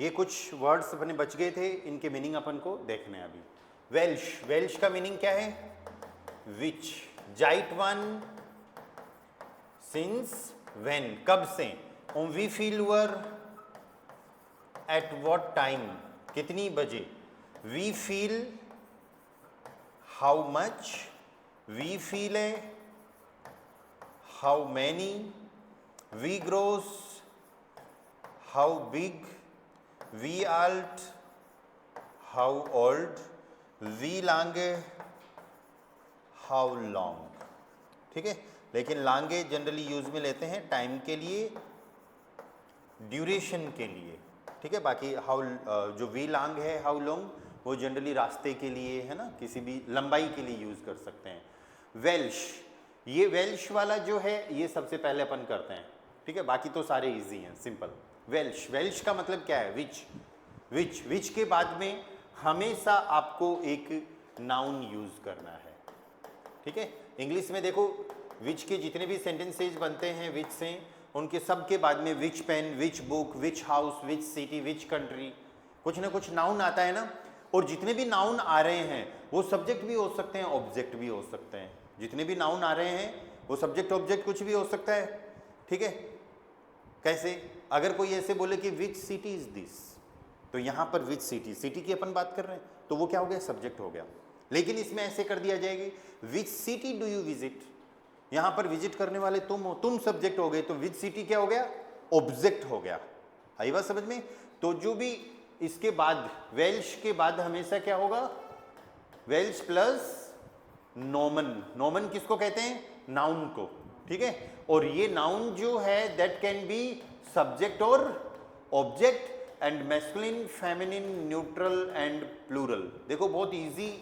ये कुछ वर्ड्स अपने बच गए थे, इनके मीनिंग अपन को देखने हैं अभी। वेल्श, वेल्श का मीनिंग क्या है? विच। जाइट वन, सिंस, व्हेन, कब से। We feel where, at what time, कितनी बजे। We feel, how much. We feel a, how many. We gross, how big. We आल्ट, हाउ ओल्ड। वी लांगे, हाउ लॉन्ग। ठीक है, लेकिन लांगे जनरली यूज में लेते हैं टाइम के लिए, ड्यूरेशन के लिए। ठीक है, बाकी हाउ, जो वी लांग है, हाउ लॉन्ग, वो जनरली रास्ते के लिए है ना, किसी भी लंबाई के लिए यूज कर सकते हैं। वेल्श, ये वेल्श वाला जो है ये सबसे पहले अपन करते हैं। ठीक है, बाकी तो सारे इजी हैं, सिंपल। वेल्श, वेल्श का मतलब क्या है? विच। विच, विच के बाद में हमेशा आपको एक नाउन यूज करना है। ठीक है, इंग्लिश में देखो विच के जितने भी सेंटेंसेज बनते हैं विच से, उनके सब के बाद में which pen, which book, which house, which city, which country, कुछ ना कुछ नाउन आता है ना। और जितने भी नाउन आ रहे हैं वो सब्जेक्ट भी हो सकते हैं, ऑब्जेक्ट भी हो सकते हैं। जितने भी नाउन आ रहे हैं वो सब्जेक्ट ऑब्जेक्ट कुछ भी हो सकता है। ठीक है, कैसे? अगर कोई ऐसे बोले कि विच सिटी इज दिस, तो यहाँ पर विच सिटी, सिटी की अपन बात कर रहे हैं, तो वो क्या हो गया? सब्जेक्ट हो गया। लेकिन इसमें ऐसे कर दिया जाएगी, which city do you visit, यहां पर विजिट करने वाले तुम हो, तुम सब्जेक्ट हो गए, तो विच सिटी क्या हो गया? ऑब्जेक्ट हो गया। आई बात समझ में? तो जो भी इसके बाद, वेल्श के बाद हमेशा क्या होगा? Welsh plus Noman. नोमन किसको कहते हैं? नाउन को। ठीक है, और ये नाउन जो है दैट कैन बी सब्जेक्ट और object and masculine, feminine, neuter and plural. देखो बहुत इजी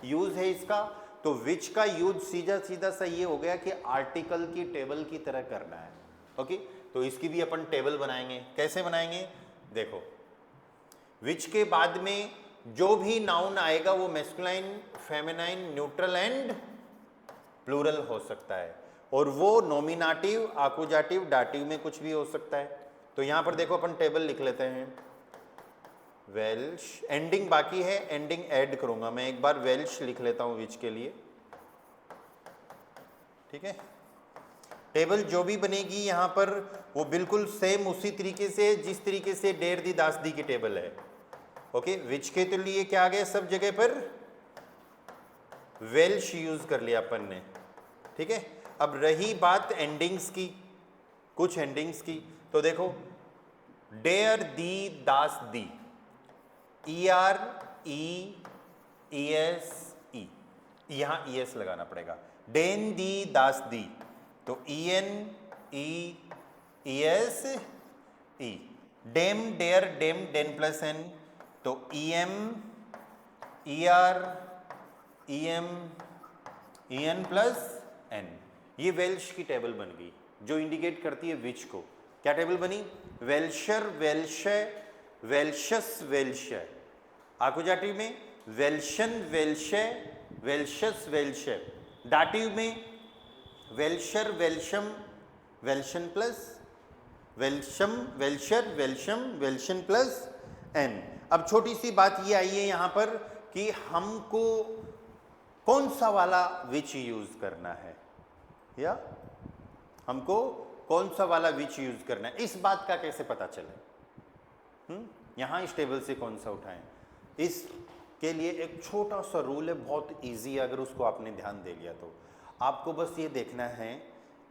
यूज है इसका। तो विच का यूज सीधा सीधा सा ये हो गया कि आर्टिकल की टेबल की तरह करना है। ओके, तो इसकी भी अपन टेबल बनाएंगे। कैसे बनाएंगे? देखो, विच के बाद में जो भी नाउन आएगा वो masculine, feminine, neuter and plural हो सकता है, और वो नॉमिनेटिव, आकुजाटिव, डाटिव में कुछ भी हो सकता है। तो यहां पर देखो अपन टेबल लिख लेते हैं। वेल्श, एंडिंग बाकी है, एंडिंग ऐड करूंगा मैं। एक बार वेल्श लिख लेता हूं विच के लिए। ठीक है, टेबल जो भी बनेगी यहां पर वो बिल्कुल सेम उसी तरीके से जिस तरीके से डेर दी दास दी की टेबल है। ओके, विच के तो लिए क्या आ गया? सब जगह पर वेल्श यूज कर लिया अपन ने। ठीक है, अब रही बात एंडिंग्स की, कुछ एंडिंग्स की, तो देखो डेर दी दास दी, ER ES E, यहां ES लगाना पड़ेगा। डेन दी दास दी, तो EN ES E। डेम, डेयर, डेम, डेन प्लस एन, तो EM ER EM EN plus N. ये वेल्श की टेबल बन गई जो इंडिकेट करती है विच को। क्या टेबल बनी? वेल्शर, वेल्शय, वेल्शस, वेल्शय। आकुजाटिव में वेल्शन, वेल्शय, वेल्शस, वेल्शय। डाटिव में वेल्शर, वेल्शम, वेल्शन प्लस वेल्शम, वेल्शर, वेल्शम, वेल्शन प्लस एन। अब छोटी सी बात ये आई है यहां पर कि हमको कौन सा वाला विच यूज करना है, या हमको कौन सा वाला विच यूज करना है, इस बात का कैसे पता चले? यहां इस टेबल से कौन सा उठाएं? इसके लिए एक छोटा सा रूल है, बहुत इजी है। अगर उसको आपने ध्यान दे लिया तो आपको बस ये देखना है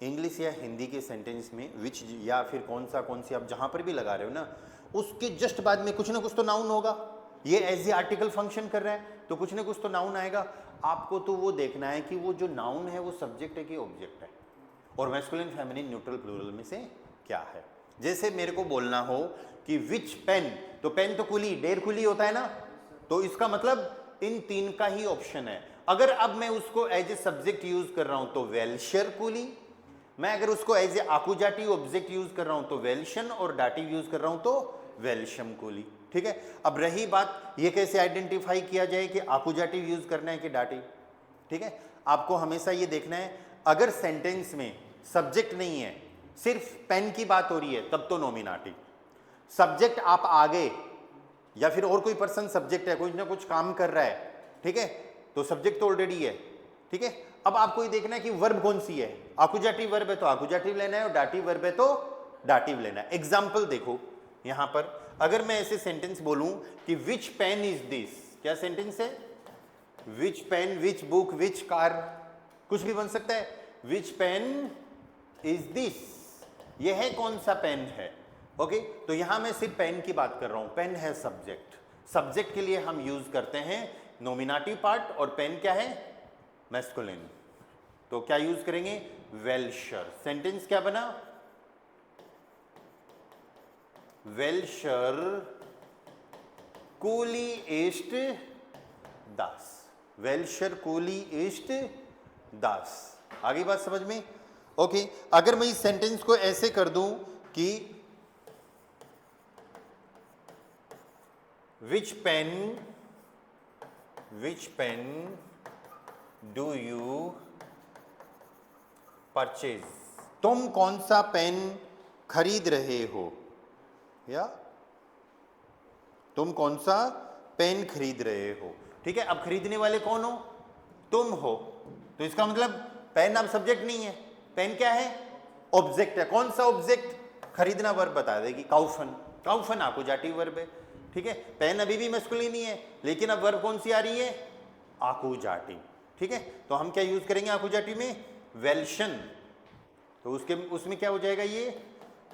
इंग्लिश या हिंदी के सेंटेंस में विच या फिर कौन सी आप जहां पर भी लगा रहे हो ना, उसके जस्ट बाद में कुछ ना कुछ तो नाउन होगा। ये एज ए आर्टिकल फंक्शन कर रहा है तो कुछ ना कुछ तो नाउन आएगा। आपको तो वो देखना है कि वो जो नाउन है वो सब्जेक्ट है कि ऑब्जेक्ट है, और मैस्कुलिन, फेमिनिन, न्यूट्रल, प्लूरल में से क्या है। जैसे मेरे को बोलना हो कि विच पेन, तो पेन तो कुली, डेर कुली होता है ना, तो इसका मतलब इन तीन का ही ऑप्शन है। अगर अब मैं उसको एज ए सब्जेक्ट यूज कर रहा हूं तो वेल्शर कुली, मैं अगर उसको एज ए आकुजाटिव ऑब्जेक्ट यूज कर रहा हूं तो वेल्शन, और डाटिव यूज कर रहा हूं तो वेल्शम कुली। ठीक है, अब रही बात ये कैसे आइडेंटिफाई किया जाए कि आकुजाटिव यूज करना है कि डाटिव। ठीक है, आपको हमेशा ये देखना है अगर सेंटेंस में सब्जेक्ट नहीं है, सिर्फ पेन की बात हो रही है, तब तो नॉमिनेटिव। सब्जेक्ट आप आ गए या फिर और कोई पर्सन सब्जेक्ट है, कुछ ना कुछ काम कर रहा है, ठीक है, तो सब्जेक्ट तो ऑलरेडी है, ठीक है। अब आपको ये देखना है कि वर्ब कौन सी है, आकुजाटिव वर्ब है तो आकुजाटिव लेना है और डाटिव वर्ब है तो डाटिव लेना है। एग्जाम्पल देखो यहां पर, अगर मैं ऐसे सेंटेंस बोलूं कि विच पेन इज दिस, क्या सेंटेंस है, which pen, which book, which car, कुछ भी बन सकता है। विच पेन इज दिस, यह है कौन सा पेन है, ओके। तो यहां मैं सिर्फ पेन की बात कर रहा हूं, पेन है सब्जेक्ट, सब्जेक्ट के लिए हम यूज करते हैं नॉमिनेटिव पार्ट, और पेन क्या है, मैस्कुलिन, तो क्या यूज करेंगे, वेल्शर। सेंटेंस क्या बना, वेल्शर कूली ईस्ट दास, वेल्शर कूली ईस्ट दास। आगे बात समझ में, ओके। अगर मैं इस सेंटेंस को ऐसे कर दूं कि which pen do you purchase, तुम कौन सा पेन खरीद रहे हो, या तुम कौन सा पेन खरीद रहे हो, ठीक है। अब खरीदने वाले कौन हो, तुम हो, तो इसका मतलब पेन अब सब्जेक्ट नहीं है, पेन क्या है, ऑब्जेक्ट है। कौन सा ऑब्जेक्ट, खरीदना वर्ब बता देगी, काउफन, काउफन आकुजाटिव वर्ब है, ठीक है। पेन अभी भी मैस्कुलिन ही है, लेकिन अब वर्ब कौन सी आ रही है, आकुजाटिव, ठीक है। तो हम क्या यूज करेंगे आकुजाटिव में, वेल्शन, तो उसमें क्या हो जाएगा, ये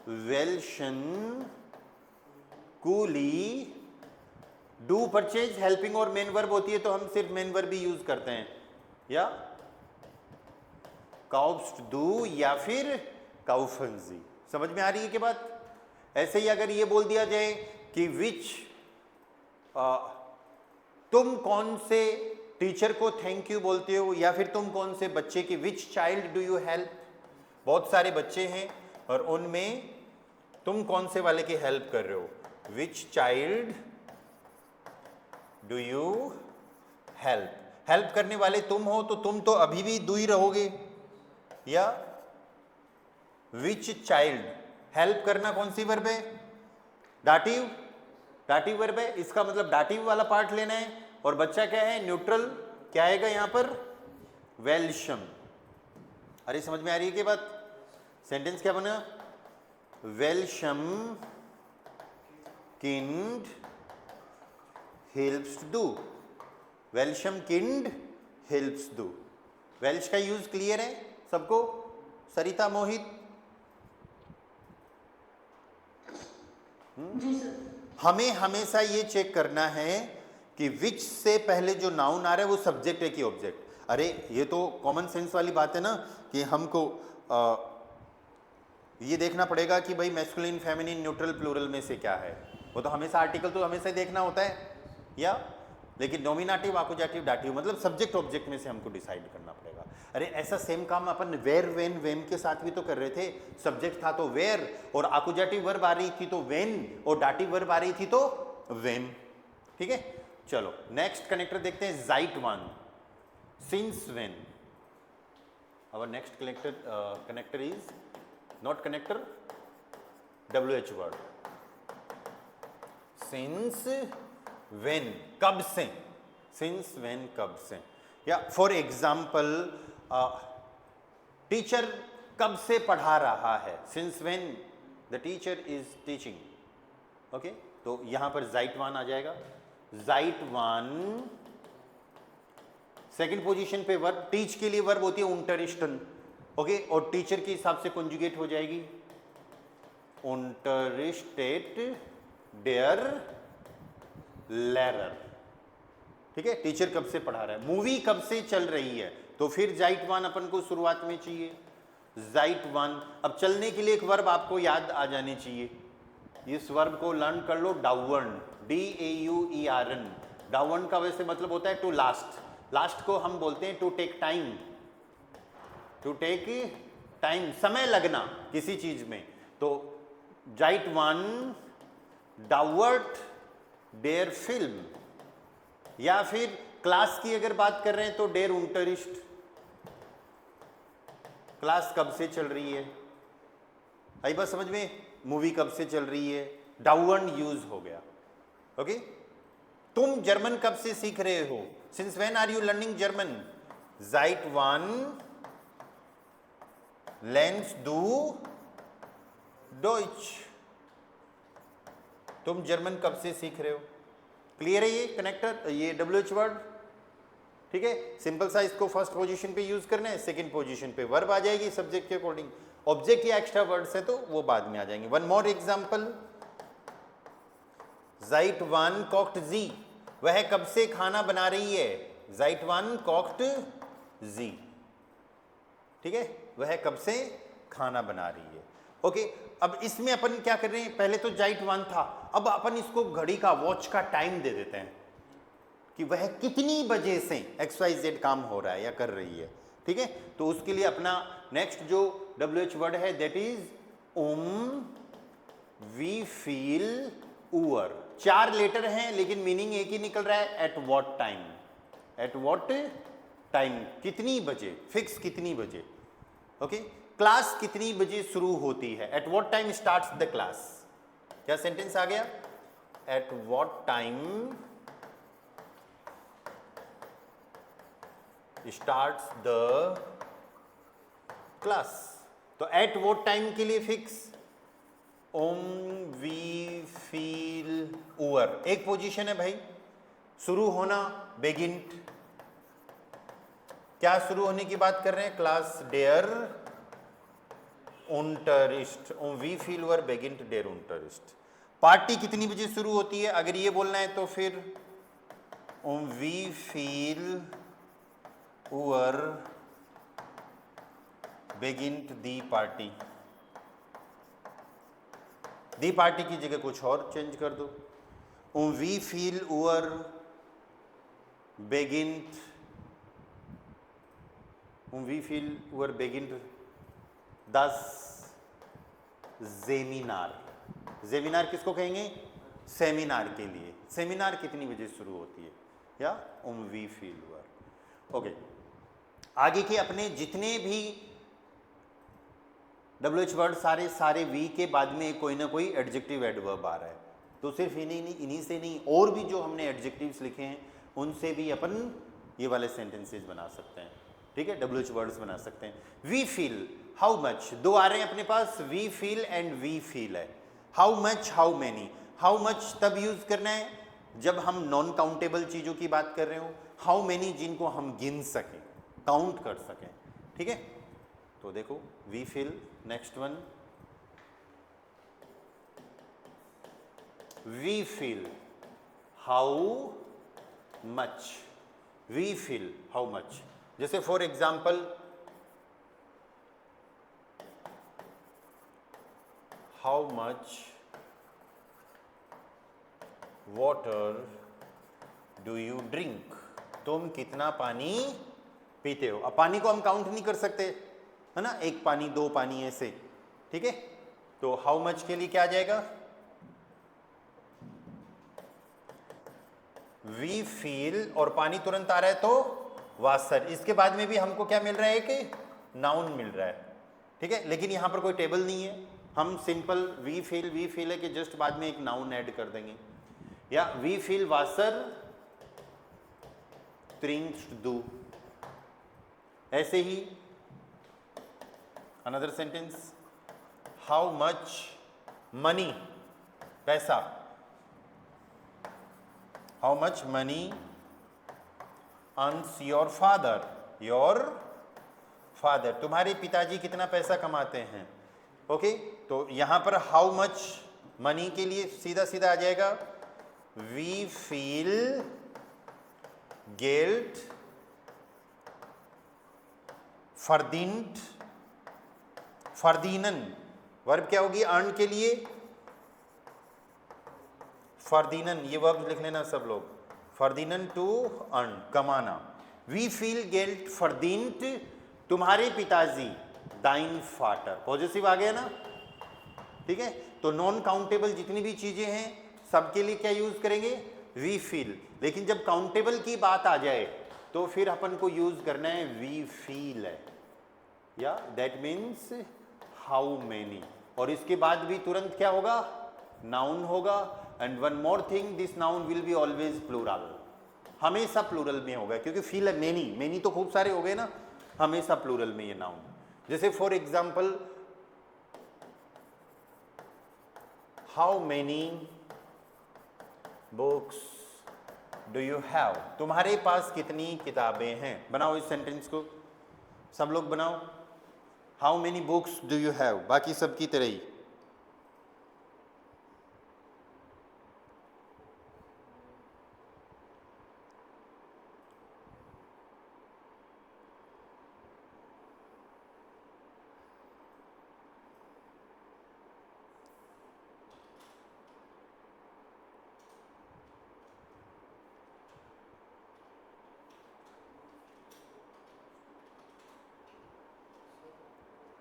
वेल्शन कूली, डू परचेज हेल्पिंग और मेन वर्ब होती है तो हम सिर्फ मेन वर्ब भी यूज करते हैं, या काउफ्ड डू या फिर काउफंजी। समझ में आ रही है कि बात। ऐसे ही अगर ये बोल दिया जाए कि विच, तुम कौन से टीचर को थैंक यू बोलते हो, या फिर तुम कौन से बच्चे की, विच चाइल्ड डू यू हेल्प, बहुत सारे बच्चे हैं और उनमें तुम कौन से वाले की हेल्प कर रहे हो, which child do you help, help करने वाले तुम हो तो तुम तो अभी भी डू ही रहोगे, या विच चाइल्ड, हेल्प करना कौन सी वर्ब है, डाटिव, डाटिव वर्ब है, इसका मतलब डाटिव वाला पार्ट लेना है, और बच्चा क्या है, न्यूट्रल, क्या आएगा यहां पर, वेल्शम। अरे समझ में आ रही है कि बात। सेंटेंस क्या बना, वेल्शम किंड हेल्प्स डू, वेल्शम किंड हेल्प्स डू। वेल्श का यूज क्लियर है सबको, सरिता, मोहित, हमें हमेशा ये चेक करना है कि विच से पहले जो नाउन आ रहा है वो सब्जेक्ट है कि ऑब्जेक्ट। अरे ये तो कॉमन सेंस वाली बात है ना, कि हमको ये देखना पड़ेगा कि भाई मैस्कुलिन, फेमिनिन, न्यूट्रल, प्लूरल में से क्या है, वो तो हमेशा आर्टिकल तो हमेशा देखना होता है, या लेकिन नॉमिनेटिव, आकुजाटिव, डाटिव मतलब सब्जेक्ट ऑब्जेक्ट में से हमको डिसाइड करना पड़ेगा। अरे ऐसा सेम काम अपन वेर, वेन, वेम के साथ भी तो कर रहे थे, सब्जेक्ट था तो वेर, और आकुजाटिव वर्ब आ रही थी तो वेन, और डाटिव वर्ब आ रही थी तो वेम, ठीक है। चलो नेक्स्ट कनेक्टर देखते हैं, जाइट one, since when. Our next connector is not connector, WH word, since when, कब से, सिंस वेन कब से, या फॉर एग्जाम्पल टीचर कब से पढ़ा रहा है, since when the teacher is teaching, okay. तो यहां पर जाइट वन आ जाएगा, जाइट वन सेकंड पोजीशन पे वर्ब, टीच के लिए वर्ब होती है unterrichten, ओके, और टीचर के हिसाब से कंजुगेट हो जाएगी unterrichtet der Lehrer, ठीक है। टीचर कब से पढ़ा रहा है, मूवी कब से चल रही है, तो फिर जाइट वन अपन को शुरुआत में चाहिए, जाइट वन। अब चलने के लिए एक वर्ब आपको याद आ जानी चाहिए, इस वर्ब को लर्न कर लो, डाउर्न, DAUERN। डाउर्न का वैसे मतलब होता है टू लास्ट, लास्ट को हम बोलते हैं to take time, to take time, समय लगना किसी चीज में। तो जाइट वन डाउवर्ट डेयर फिल्म, या फिर क्लास की अगर बात कर रहे हैं तो डेयर unterricht, क्लास कब से चल रही है, आई बात समझ में, मूवी कब से चल रही है, डाउवर्न यूज हो गया, ओके, तुम जर्मन कब से सीख रहे हो? Since when are you learning German? Seit wann lernst du Deutsch? तुम जर्मन कब से सीख रहे हो? क्लियर है ये कनेक्टर, ये WH वर्ड, ठीक है। सिंपल सा इसको फर्स्ट पोजीशन पे यूज करना है, सेकंड पोजीशन पे वर्ब आ जाएगी सब्जेक्ट के अकॉर्डिंग। ऑब्जेक्ट या एक्स्ट्रा वर्ड्स है तो वो बाद में आ जाएंगे। One more example, Seit wann kocht sie? वह कब से खाना बना रही है? Seit wann kocht sie? ठीक है, वह कब से खाना बना रही है। ओके, अब इसमें अपन क्या कर रहे हैं, पहले तो Seit wann था, अब अपन इसको घड़ी का, वॉच का टाइम दे देते हैं कि वह कितनी बजे से XYZ काम हो रहा है या कर रही है। ठीक है, तो उसके लिए अपना नेक्स्ट जो WH वर्ड है दैट इज वी फील उअर। 4 लेटर हैं लेकिन मीनिंग एक ही निकल रहा है, at what time. At what time, कितनी बजे, फिक्स कितनी बजे। ओके, क्लास कितनी बजे शुरू होती है? At what time starts the class. क्या सेंटेंस आ गया? Eight what time starts the class. तो एट व्हाट टाइम के लिए फिक्स वी फील उअर। एक पोजीशन है भाई, शुरू होना बेगिंट। क्या शुरू होने की बात कर रहे हैं? क्लास डेयर unterricht, वी फील उअर बेगिंट डेयर unterricht। पार्टी कितनी बजे शुरू होती है? अगर ये बोलना है तो फिर वी फील उअर बेगिंट दी पार्टी। दी पार्टी की जगह कुछ और चेंज कर दो, वी फील उअर बेगिंट, वी फील उअर बेगिंट दस सेमिनार। सेमिनार किसको कहेंगे? सेमिनार के लिए। सेमिनार कितनी बजे शुरू होती है? या वी फील उअर। ओके, आगे के अपने जितने भी WH वर्ड सारे वी के बाद में कोई ना कोई एडजेक्टिव एडवर्ब आ रहा है। तो सिर्फ इन्हीं से नहीं, और भी जो हमने एडजेक्टिव्स लिखे हैं उनसे भी अपन ये वाले सेंटेंसेस बना सकते हैं। ठीक है, WH वर्ड्स बना सकते हैं। वी फील, हाउ मच, दो आ रहे हैं अपने पास, वी फील एंड वी फील है। How much, how many. How much तब यूज करना है जब हम नॉन काउंटेबल चीजों की बात कर रहे हो। हाउ मैनी जिनको हम गिन सकें, काउंट कर सकें। ठीक है, तो देखो वी फील, नेक्स्ट वन वी feel how much. We feel how much, जैसे for example how much water do you drink. तुम कितना पानी पीते हो। अब पानी को हम काउंट नहीं कर सकते है ना, एक पानी, दो पानी, ऐसे। ठीक है, तो हाउ मच के लिए क्या आ जाएगा? वी फील, और पानी तुरंत आ रहा है तो वासर। इसके बाद में भी हमको क्या मिल रहा है? कि नाउन मिल रहा है। ठीक है, लेकिन यहां पर कोई टेबल नहीं है, हम सिंपल वी फील है कि जस्ट बाद में एक नाउन ऐड कर देंगे। या वी फील वासर ट्रिंक्स दू। ऐसे ही another sentence, how much money, पैसा। How much money earns your father. Your father, तुम्हारे पिताजी कितना पैसा कमाते हैं। ओके, तो यहां पर हाउ मच मनी के लिए सीधा सीधा आ जाएगा वी फील गेल्ट फर्दीन्ट। फर्दीनन वर्ब क्या होगी अर्न के लिए? फर्दीनन, ये वर्ब लिख लेना सब लोग। फर्दीनन टू अर्न, कमाना। वी फील गेल्ट फर्दीन्ट तुम्हारे पिताजी दाइन फाटर। पॉजिटिव आ गया ना। ठीक है, तो नॉन काउंटेबल जितनी भी चीजें हैं सबके लिए क्या यूज करेंगे? वी फील। लेकिन जब काउंटेबल की बात आ जाए तो फिर अपन को यूज करना है वी फील है, या दैट मीन्स हाउ मेनी। और इसके बाद भी तुरंत क्या होगा? नाउन होगा। And one more thing, this noun will be always plural, हमेशा प्लूरल में होगा, क्योंकि फील है मेनी, मेनी तो खूब सारे हो गए ना, हमेशा प्लूरल में ये नाउन। जैसे for example, how many books do you have, तुम्हारे पास कितनी किताबें हैं। बनाओ इस सेंटेंस को, सब लोग बनाओ। How many books do you have, बाकी सब की तरह ही।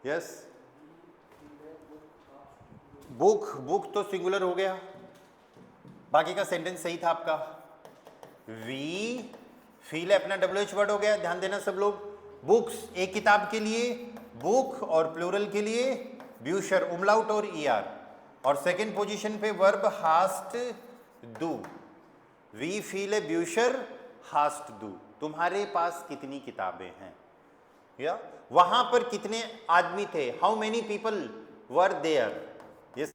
यस, बुक, बुक तो सिंगुलर हो गया, बाकी का सेंटेंस सही था आपका। वी, फील है अपना WH वर्ड हो गया, ध्यान देना सब लोग। बुक्स एक किताब के लिए बुक, और प्लूरल के लिए ब्यूशर, उमलाउट और ER, और सेकंड पोजीशन पे वर्ब हास्ट डू। वी फील है ब्यूशर हास्ट डू। तुम्हारे पास कितनी किताबें हैं, या वहां पर कितने आदमी थे, how many people were there. ये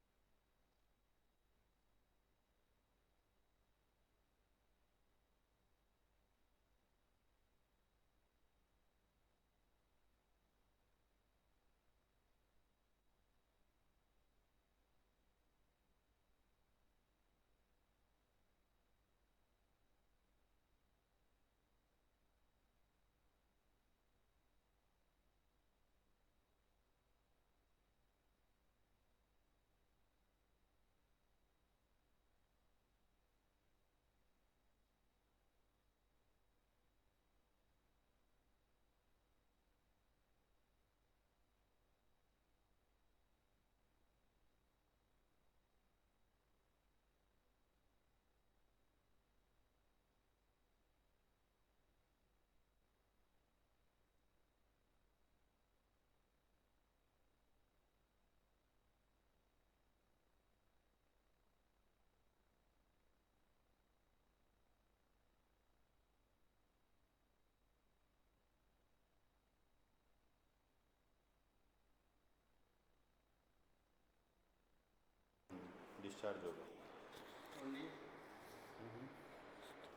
डिस्चार्ज हो गया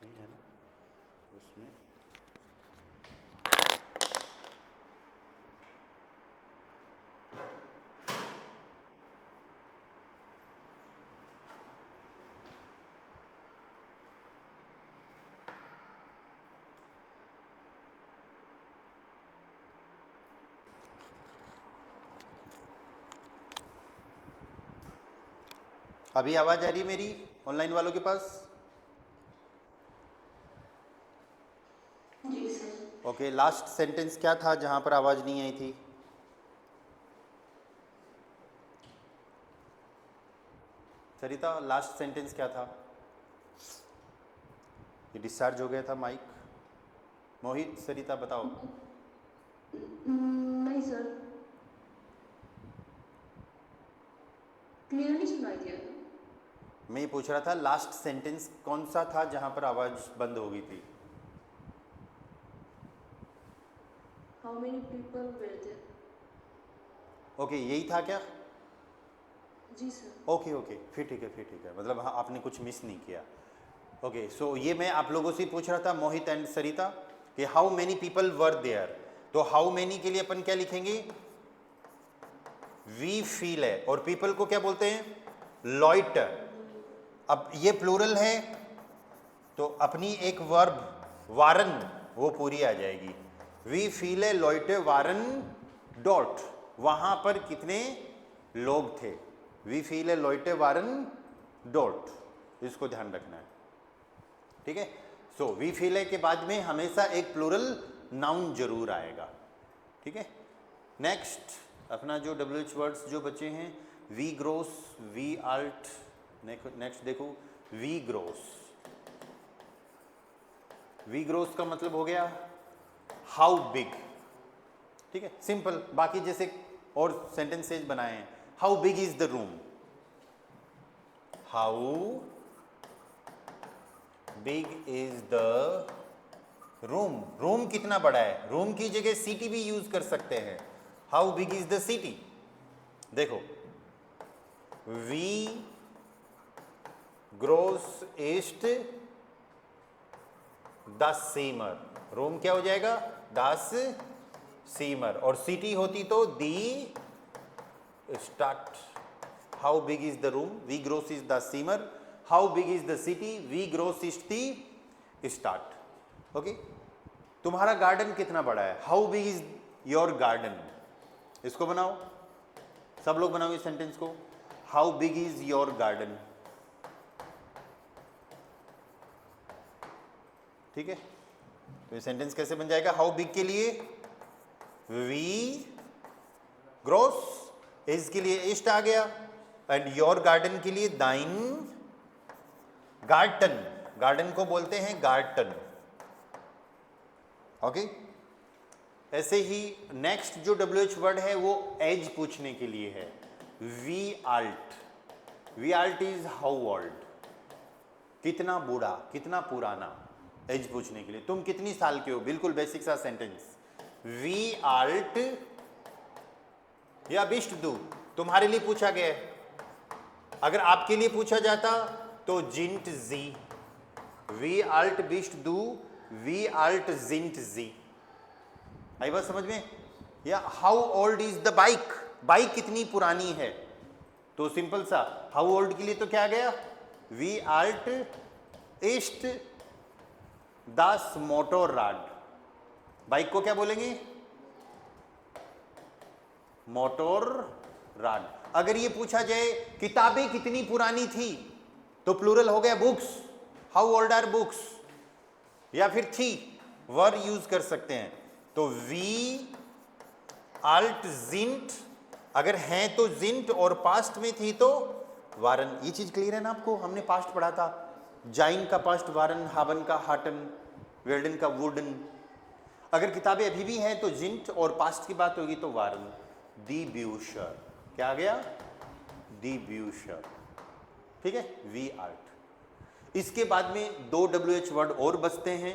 है ना उसमें। अभी आवाज आ रही है मेरी ऑनलाइन वालों के पास? जी सर। ओके, लास्ट सेंटेंस क्या था जहां पर आवाज नहीं आई थी? सरिता, लास्ट सेंटेंस क्या था? ये डिस्चार्ज हो गया था माइक। मोहित, सरिता बताओ। नहीं सर, क्लियर नहीं सुनाई दिया। मैं ये पूछ रहा था लास्ट सेंटेंस कौन सा था जहां पर आवाज बंद हो गई थी? How many people were there. Okay, यही था क्या? जी सर। ओके ओके, फिर ठीक है, फिर ठीक है, मतलब हाँ आपने कुछ मिस नहीं किया। ओके, सो ये मैं आप लोगों से पूछ रहा था मोहित एंड सरिता कि how many people were there. तो हाउ मेनी के लिए अपन क्या लिखेंगे? वी फील है, और पीपल को क्या बोलते हैं? लॉइटर। अब ये प्लूरल है तो अपनी एक वर्ब वारन वो पूरी आ जाएगी। वी फील है लॉइटर वारन डॉट, वहां पर कितने लोग थे? वी फील है लॉइटर वारन डॉट, इसको ध्यान रखना है, ठीक है। सो वी फील है के बाद में हमेशा एक प्लूरल नाउन जरूर आएगा, ठीक है। नेक्स्ट अपना जो WH वर्ड्स जो बचे हैं, वी ग्रोस, वी आल्ट। नेक्स्ट देखो, वी ग्रोस। वी ग्रोस का मतलब हो गया हाउ बिग, ठीक है, सिंपल। बाकी जैसे और सेंटेंसेज बनाए हैं, how big is the room, how big is the room, room कितना बड़ा है, रूम की जगह सिटी भी यूज कर सकते हैं, how big is the city. देखो वी ग्रोस ईस्ट द सीमर, रूम क्या हो जाएगा दास सीमर, और सिटी होती तो दी स्टार्ट। How big is the room, वी ग्रोस इज द सीमर, how big is the city, वी ग्रोस इज दी स्टार्ट। ओके, तुम्हारा गार्डन कितना बड़ा है, how big is your garden. इसको बनाओ, सब लोग बनाओ इस सेंटेंस को, how big is your garden. ठीक है, तो ये सेंटेंस कैसे बन जाएगा, हाउ बिग के लिए वी ग्रोस, इज के लिए ईस्ट आ गया, एंड योर गार्डन के लिए दाइन गार्डन, गार्डन को बोलते हैं गार्डन। ओके, ऐसे ही नेक्स्ट जो WH वर्ड है वो एज पूछने के लिए है, वी आल्ट, वी आल्ट इज हाउ ओल्ड, कितना बूढ़ा कितना पुराना, एज पूछने के लिए तुम कितनी साल के हो, बिल्कुल बेसिक सा सेंटेंस, वी आल्ट या बिस्ट दू, तुम्हारे लिए पूछा गया है, अगर आपके लिए पूछा जाता तो जिंट जी, वी आल्ट बिस्ट दू, वी आल्ट जिंट जी। आई बात समझ में, या how old is the bike, bike कितनी पुरानी है, तो सिंपल सा हाउ ओल्ड के लिए तो क्या आ गया, वी आल्ट ईस्ट दास मोटर राड, बाइक को क्या बोलेंगे मोटर राड। अगर ये पूछा जाए किताबें कितनी पुरानी थी तो प्लूरल हो गया books, how old are books, या फिर थी वर यूज कर सकते हैं, तो वी आल्ट जिंट, अगर हैं तो जिंट और पास्ट में थी तो वारन। ये चीज क्लियर है ना आपको, हमने पास्ट पढ़ा था, जाइन का पास्ट वारन, हाबन का हाटन, वेल्डन का वुडन। अगर किताबें अभी भी हैं तो जिंट और पास्ट की बात होगी तो वारन। दी ब्यूशर, क्या आ गया दी ब्यूशर। ठीक है, वी आल्ट। इसके बाद में दो WH वर्ड और बचते हैं,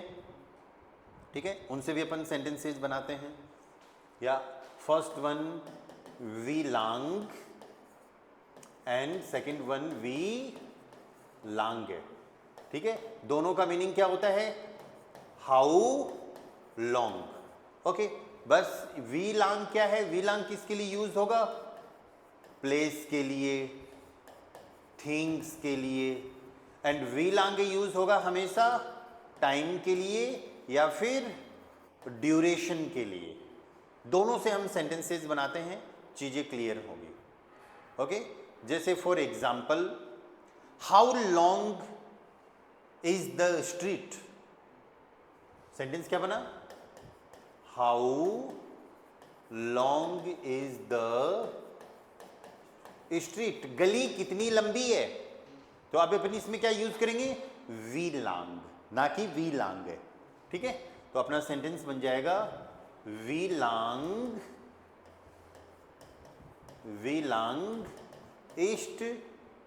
ठीक है, उनसे भी अपन सेंटेंसेस बनाते हैं। या फर्स्ट वन वी लांग एंड सेकंड वन वी लांग है, ठीक है, दोनों का मीनिंग क्या होता है हाउ लॉन्ग। ओके, बस वी लांग क्या है, वी लांग किसके लिए यूज होगा, प्लेस के लिए, थिंग्स के लिए, एंड वी लांग यूज होगा हमेशा टाइम के लिए या फिर ड्यूरेशन के लिए। दोनों से हम सेंटेंसेस बनाते हैं, चीजें क्लियर होंगी। ओके, जैसे for example how long is the street, sentence क्या बना, how long is the street, गली कितनी लंबी है, तो आप अपनी इसमें क्या यूज करेंगे वी लांग, ना कि वी लांग है। ठीक है, तो अपना सेंटेंस बन जाएगा वी लांग ईस्ट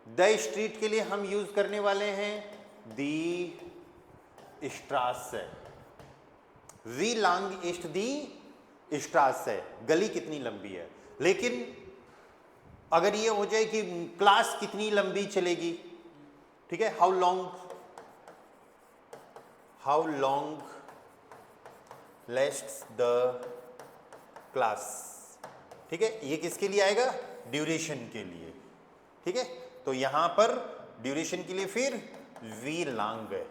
द स्ट्रीट के लिए हम यूज करने वाले हैं दी स्ट्रास है, वी लांग ईस्ट दी स्ट्रास है, गली कितनी लंबी है। लेकिन अगर ये हो जाए कि क्लास कितनी लंबी चलेगी, ठीक है, हाउ लॉन्ग लेस्ट्स द क्लास, ठीक है, ये किसके लिए आएगा ड्यूरेशन के लिए। ठीक है, तो यहां पर ड्यूरेशन के लिए फिर वी लांग है,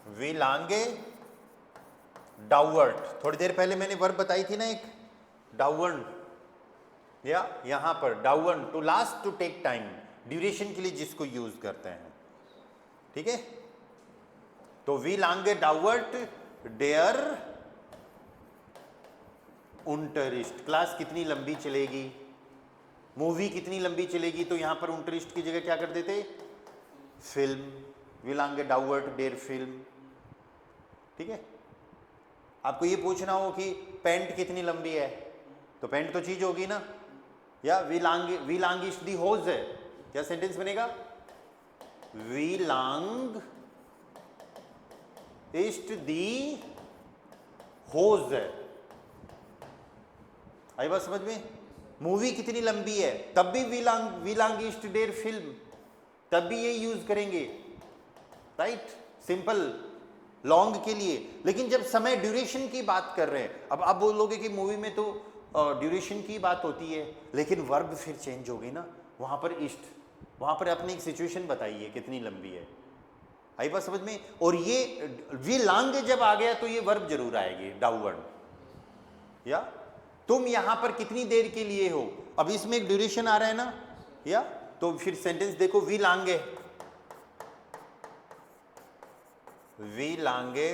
वी लांग है डाउवर्ड, थोड़ी देर पहले मैंने वर्ब बताई थी ना एक डाउवर्ड, या यहां पर डाउवर्ड to last to take time, duration के लिए जिसको यूज करते हैं। ठीक है, तो वी लांगे डाउवर्ड डेयर उंटरिस्ट, क्लास कितनी लंबी चलेगी, मूवी कितनी लंबी चलेगी, तो यहां पर उंटरिस्ट की जगह क्या कर देते फिल्म, वी लांगे डाउवर्ड डेयर फिल्म। ठीक है, आपको ये पूछना हो कि पैंट कितनी लंबी है, तो पैंट तो चीज होगी ना, या वी लांगिश दी होज है, क्या सेंटेंस बनेगा वी लांग इस्ट दी होज है। आई बात समझ में? मूवी कितनी लंबी है तब भी वी लांग इस्ट देयर फिल्म, तब भी ये यूज करेंगे, राइट? सिंपल लॉन्ग के लिए। लेकिन जब समय ड्यूरेशन की बात कर रहे हैं, अब आप बोलोगे कि मूवी में तो ड्यूरेशन की बात होती है, लेकिन वर्ब फिर चेंज हो गई ना, वहां पर ईस्ट, वहां पर अपनी एक सिचुएशन बताइए कितनी लंबी है। आई बात समझ में? और ये वी लांग जब आ गया तो ये वर्ब जरूर आएगी डाउनवर्ड। या तुम यहां पर कितनी देर के लिए हो, अब इसमें एक ड्यूरेशन आ रहा है ना, या तो फिर सेंटेंस देखो, वी लांगे, वी लांगे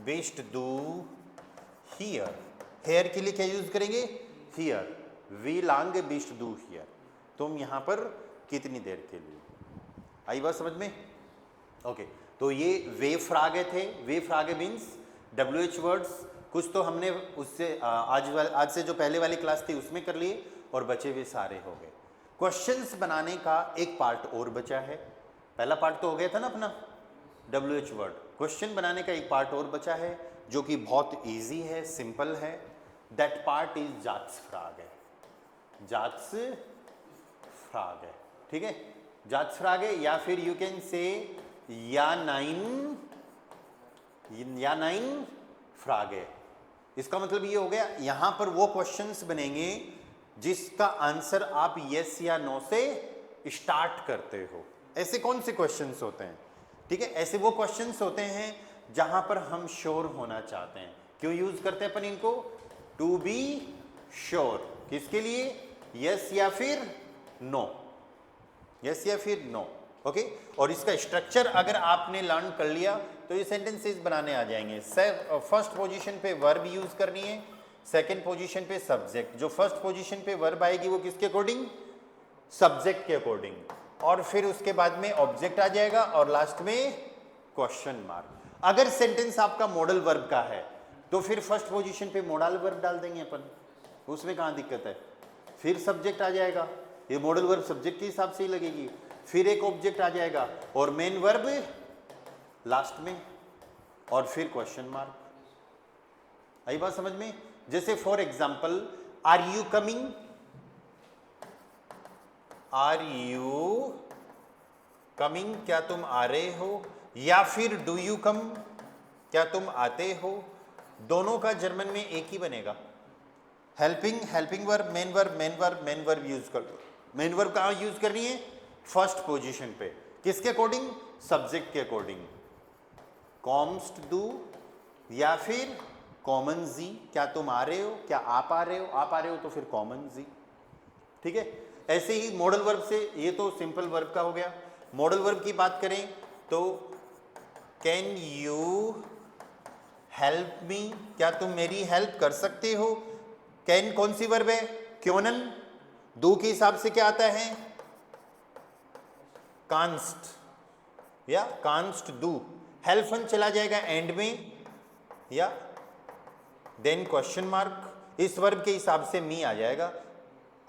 बिस्ट डू हियर, हेयर के लिए क्या यूज करेंगे? हियर, वी लांगे बिस्ट डू हियर, तुम यहां पर कितनी देर के लिए। आई बात समझ में? ओके, तो ये वे फ्रागे थे। वे फ्रागे मीन्स WH वर्ड्स, कुछ तो हमने उससे आज से जो पहले वाली क्लास थी उसमें कर लिए, और बचे हुए सारे हो गए। क्वेश्चंस बनाने का एक पार्ट और बचा है। पहला पार्ट तो हो गया था ना अपना WH वर्ड, क्वेश्चन बनाने का एक पार्ट और बचा है जो कि बहुत इजी है, सिंपल है। दैट पार्ट इज जात्स फ्राग है, जात्स फ्राग है, ठीक है? जात्स फ्राग है, या फिर यू कैन से या नाइन फ्राग है। इसका मतलब ये हो गया, यहां पर वो क्वेश्चंस बनेंगे जिसका आंसर आप यस या नो से स्टार्ट करते हो। ऐसे कौन से क्वेश्चंस होते हैं? ठीक है, ऐसे वो क्वेश्चंस होते हैं जहां पर हम श्योर होना चाहते हैं। क्यों यूज करते हैं अपन इनको? To be sure. किसके लिए? यस या फिर नो, यस या फिर नो। ओके, और इसका स्ट्रक्चर अगर आपने लर्न कर लिया तो ये सेंटेंसेस बनाने आ जाएंगे। फर्स्ट पोजीशन पे वर्ब यूज करनी है, सेकंड पोजीशन पे सब्जेक्ट। जो फर्स्ट पोजीशन पे वर्ब आएगी वो किसके अकॉर्डिंग? सब्जेक्ट के अकॉर्डिंग, और फिर उसके बाद में ऑब्जेक्ट आ जाएगा, और लास्ट में क्वेश्चन मार्क। अगर सेंटेंस आपका मॉडल वर्ब का है तो फिर फर्स्ट पोजीशन पे मॉडल वर्ब डाल देंगे अपन, उसमें कहाँ दिक्कत है? फिर सब्जेक्ट आ जाएगा, ये मॉडल वर्ब सब्जेक्ट के हिसाब से ही लगेगी, फिर एक ऑब्जेक्ट आ जाएगा, और मेन वर्ब लास्ट में, और फिर क्वेश्चन मार्क। आई बात समझ में? जैसे for example, are you coming, are you coming, क्या तुम आ रहे हो, या फिर डू यू कम, क्या तुम आते हो। दोनों का जर्मन में एक ही बनेगा, helping, helping verb, main verb, main verb, main verb use कर दो। मेन वर्ब कहाँ यूज करनी है? फर्स्ट पोजीशन पे। किसके अकॉर्डिंग? सब्जेक्ट के अकॉर्डिंग। कॉम्स्ट डू या फिर कॉमन जी, क्या तुम आ रहे हो, क्या आप आ रहे हो, आप आ रहे हो तो फिर कॉमन जी। ठीक है, ऐसे ही मॉडल वर्ब से, ये तो सिंपल वर्ब का हो गया। मॉडल वर्ब की बात करें तो कैन यू हेल्प मी, क्या तुम मेरी हेल्प कर सकते हो। कैन कौन सी वर्ब है? क्योनन। डू के हिसाब से क्या आता है? कांस्ट, या कांस्ट डू। हेल्पन चला जाएगा एंड में, या देन क्वेश्चन मार्क। इस वर्ब के हिसाब से मी आ जाएगा।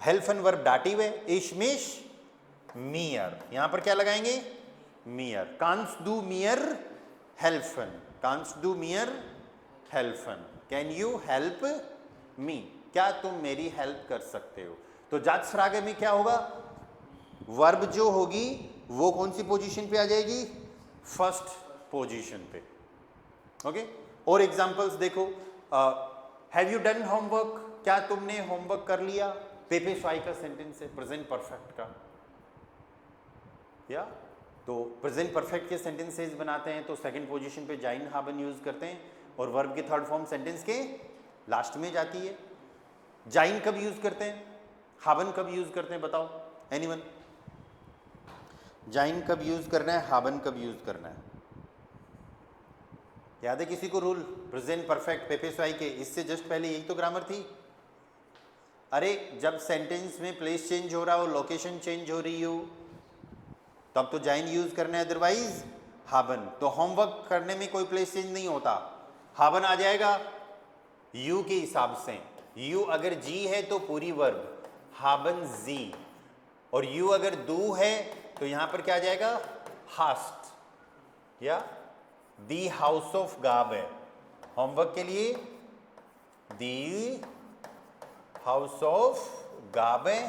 हेल्पन वर्ब डाटिव है, इशमिश मियर, यहां पर क्या लगाएंगे? मियर। कांस्ट डू मियर हेल्पन, कांस्ट डू मियर हेल्पन। कैन यू हेल्प मी, क्या तुम मेरी हेल्प कर सकते हो। तो जात्स फ्रागे में क्या होगा? वर्ब जो होगी वो कौन सी पोजीशन पे आ जाएगी? फर्स्ट पोजीशन पे। ओके, और एग्जांपल्स देखो। हैव यू डन होमवर्क, क्या तुमने होमवर्क कर लिया। पेपे स्वाई का सेंटेंस है, प्रेजेंट परफेक्ट का। या तो प्रेजेंट परफेक्ट के सेंटेंसेस बनाते हैं तो सेकंड पोजीशन पे जाइन हाबन यूज करते हैं, और वर्ब की थर्ड फॉर्म सेंटेंस के लास्ट में जाती है। जाइन कब यूज करते हैं, हाबन कब यूज करते हैं, बताओ एनीवन। जाइन कब यूज करना है, हाबन कब यूज करना है? याद है किसी को रूल? प्रेजेंट परफेक्ट पेपे स्वाई के, इससे जस्ट पहले यही तो ग्रामर थी। अरे जब सेंटेंस में प्लेस चेंज हो रहा हो, लोकेशन चेंज हो रही हो, तब तो जाइन यूज करना है, अदरवाइज हाबन। तो होमवर्क करने में कोई प्लेस चेंज नहीं होता, हाबन आ जाएगा यू के हिसाब से। यू अगर जी है तो पूरी वर्ब हाबन जी, और यू अगर दू है तो यहां पर क्या आ जाएगा, हास्ट या दी हाउस ऑफ गाबे। होमवर्क के लिए दी हाउस ऑफ गाबे,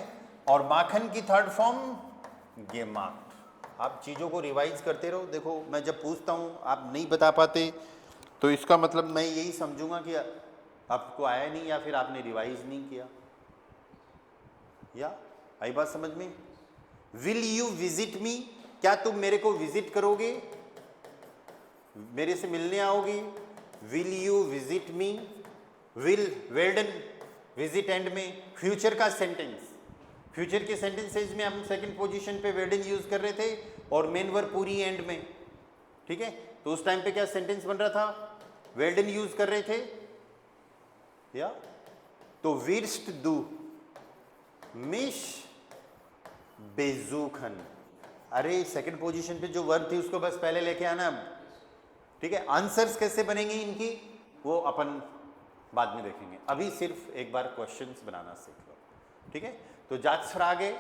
और माखन की थर्ड फॉर्म गेमार्ट। आप चीज़ों को रिवाइज करते रहो। देखो मैं जब पूछता हूँ आप नहीं बता पाते तो इसका मतलब मैं यही समझूंगा कि आपको आया नहीं या फिर आपने रिवाइज नहीं किया। या आई बात समझ में? विल यू विजिट मी, क्या तुम मेरे को विजिट करोगे, मेरे से मिलने आओगे? Will you visit me, will वेल्डन विजिट एंड में फ्यूचर का सेंटेंस, फ्यूचर के सेंटेंसेज में हम सेकंड पोजीशन पे वेल्डन यूज कर रहे थे और मेन वर्ब पूरी एंड में, ठीक है। तो उस टाइम पे क्या सेंटेंस बन रहा था, वेल्डन यूज कर रहे थे या। तो विर्स्ट दू मिश बेजूखन, अरे सेकंड पोजीशन पे जो वर्ब थी उसको बस पहले लेके आना, ठीक है। आंसर्स कैसे बनेंगे इनकी वो अपन बाद में देखेंगे, अभी सिर्फ एक बार क्वेश्चंस बनाना सीख लो, ठीक है। तो जात्सफ्रागे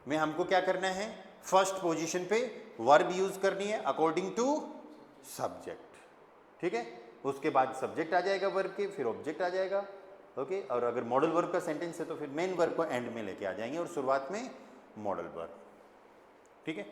में हमको क्या करना है, फर्स्ट पोजीशन पे वर्ब यूज करनी है अकॉर्डिंग टू सब्जेक्ट, ठीक है। उसके बाद सब्जेक्ट आ जाएगा वर्ब के, फिर ऑब्जेक्ट आ जाएगा, ओके। और अगर मॉडल वर्ब का सेंटेंस है तो फिर मेन वर्ब को एंड में लेके आ जाएंगे और शुरुआत में मॉडल वर्ब, ठीक है।